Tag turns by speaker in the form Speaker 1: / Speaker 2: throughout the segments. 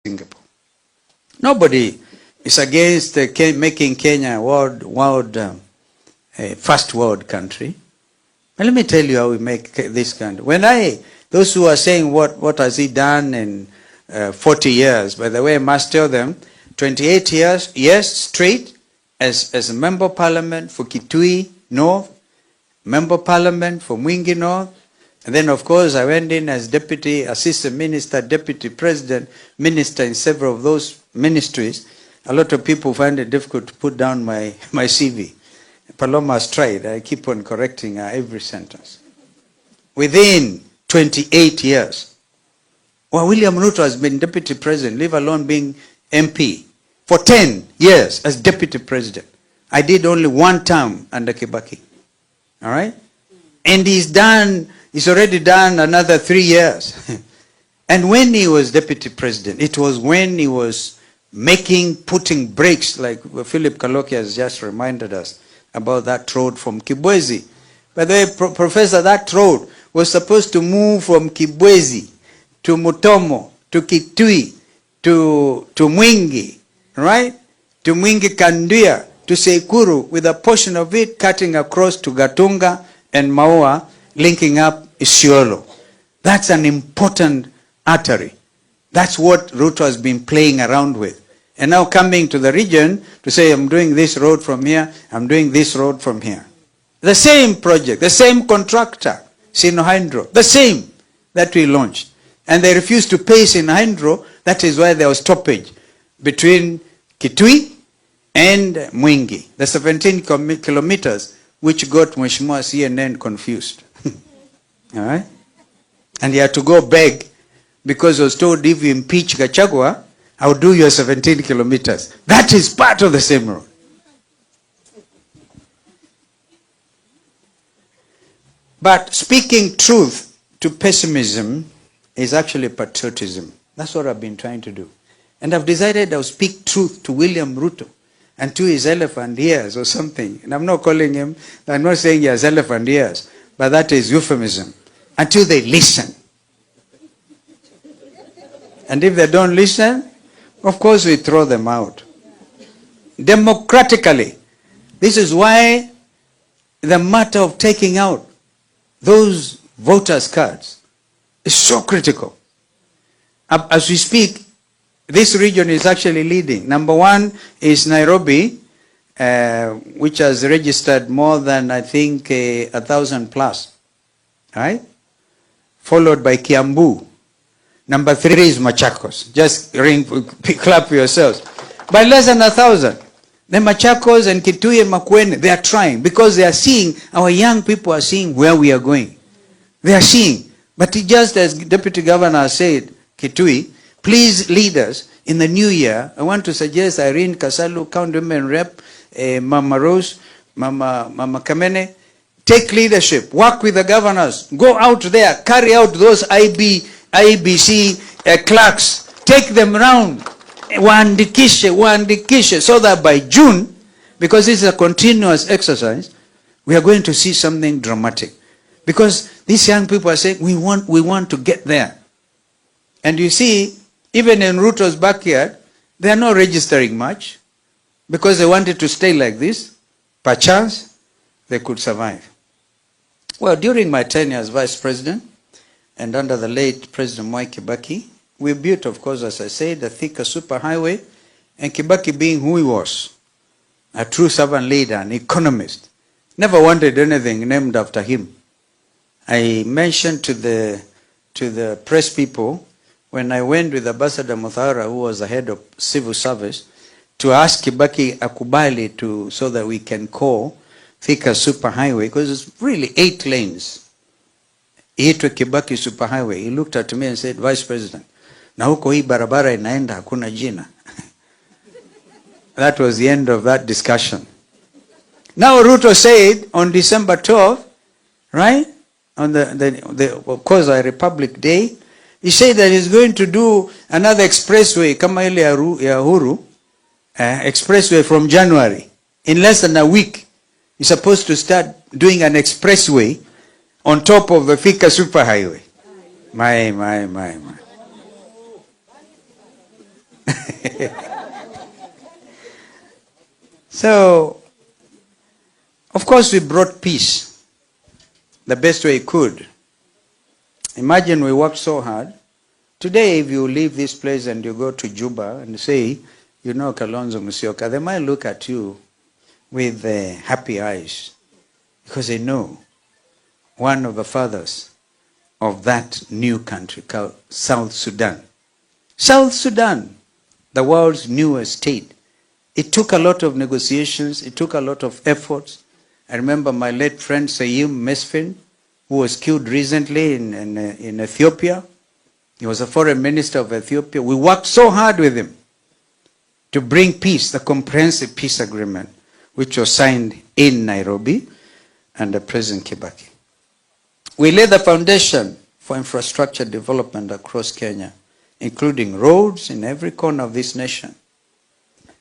Speaker 1: Singapore. Nobody is against making Kenya first world country. And let me tell you how we make this country. Those who are saying what has he done in 40 years, by the way, I must tell them, 28 years, yes, straight, as a member of parliament for Kitui North, member of parliament for Mwingi North, and then of course I went in as deputy, assistant minister, deputy president, minister in several of those ministries. A lot of people find it difficult to put down my CV. Paloma has tried. I keep on correcting her every sentence. Within 28 years, well, William Ruto has been deputy president, leave alone being MP, for 10 years as deputy president. I did only one term under Kibaki. All right? And he's already done another 3 years. And when he was deputy president, it was when he was putting brakes, like Philip Kaloki has just reminded us about that road from Kibwezi. By the way, Professor, that road was supposed to move from Kibwezi to Mutomo, to Kitui, to Mwingi, right? To Mwingi Kanduya, to Sekuru, with a portion of it cutting across to Gatunga and Maua, linking up Isiolo. That's an important artery. That's what Ruto has been playing around with. And now coming to the region to say, I'm doing this road from here, I'm doing this road from here. The same project, the same contractor, Sinohydro, the same that we launched. And they refused to pay Sinohydro. That is why there was stoppage between Kitui and Mwingi, the 17 kilometers, which got Mheshimiwa CNN confused. All right? And he had to go beg, because he was told, if you impeach Gachagua, I'll do your 17 kilometers. That is part of the same road. But speaking truth to pessimism is actually patriotism. That's what I've been trying to do. And I've decided I'll speak truth to William Ruto and to his elephant ears or something. And I'm not calling him, I'm not saying he has elephant ears, but that is euphemism. Until they listen. And if they don't listen, of course we throw them out. Democratically. This is why the matter of taking out those voters' cards is so critical. As we speak, this region is actually leading. Number one is Nairobi, which has registered more than, I think, 1,000 plus. Right? Followed by Kiambu. Number 3 is Machakos. Just clap yourselves. By less than 1,000. The Machakos and Kitui and Makueni, they are trying, because they are seeing, our young people are seeing where we are going. They are seeing. But just as Deputy Governor said, Kitui, please lead us in the new year. I want to suggest Irene Kasalu, County Women Rep, Mama Rose, Mama Kamene, take leadership, work with the governors, go out there, carry out those IBC clerks, take them around, waandikishe, so that by June, because this is a continuous exercise, we are going to see something dramatic. Because these young people are saying, we want to get there. And you see, even in Ruto's backyard, they are not registering much, because they wanted to stay like this. Perchance, they could survive. Well, during my tenure as vice president, and under the late President Mwai Kibaki, we built, of course, as I said, the Thika superhighway, and Kibaki being who he was, a true servant leader, an economist, never wanted anything named after him. I mentioned to the press people, when I went with Ambassador Muthara, who was the head of civil service, to ask Kibaki akubali so that we can call Thika superhighway, because it's really 8 lanes. Iitwe Kibaki superhighway. He looked at me and said, Vice President, na huko hii barabara inaenda hakuna jina. That was the end of that discussion. Now Ruto said on December 12th, right, on of course, a Republic Day, he said that he's going to do another expressway, kama ile ya Uhuru, expressway from January. In less than a week, he's supposed to start doing an expressway on top of the Thika superhighway. My. So, of course, we brought peace the best way we could. Imagine we worked so hard. Today, if you leave this place and you go to Juba and say, you know Kalonzo Musyoka, they might look at you with happy eyes because they know one of the fathers of that new country called South Sudan. South Sudan, the world's newest state. It took a lot of negotiations. It took a lot of efforts. I remember my late friend Sayim Mesfin, who was killed recently in Ethiopia. He was a foreign minister of Ethiopia. We worked so hard with him to bring peace, the comprehensive peace agreement, which was signed in Nairobi under President Kibaki. We laid the foundation for infrastructure development across Kenya, including roads in every corner of this nation.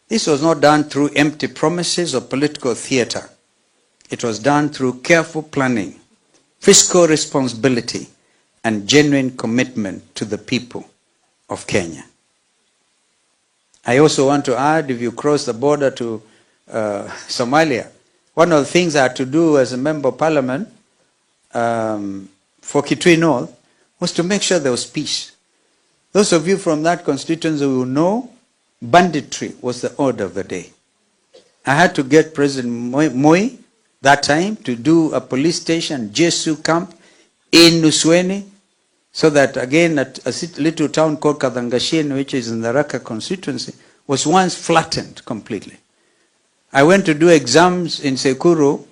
Speaker 1: This was not done through empty promises or political theater. It was done through careful planning, fiscal responsibility, and genuine commitment to the people of Kenya. I also want to add, if you cross the border to Somalia, one of the things I had to do as a member of parliament for Kitui North was to make sure there was peace. Those of you from that constituency will know banditry was the order of the day. I had to get President Moi that time to do a police station, Jesu camp in Nusweni, so that again a little town called Kadhangashin, which is in the Raka constituency, was once flattened completely. I went to do exams in Sekuru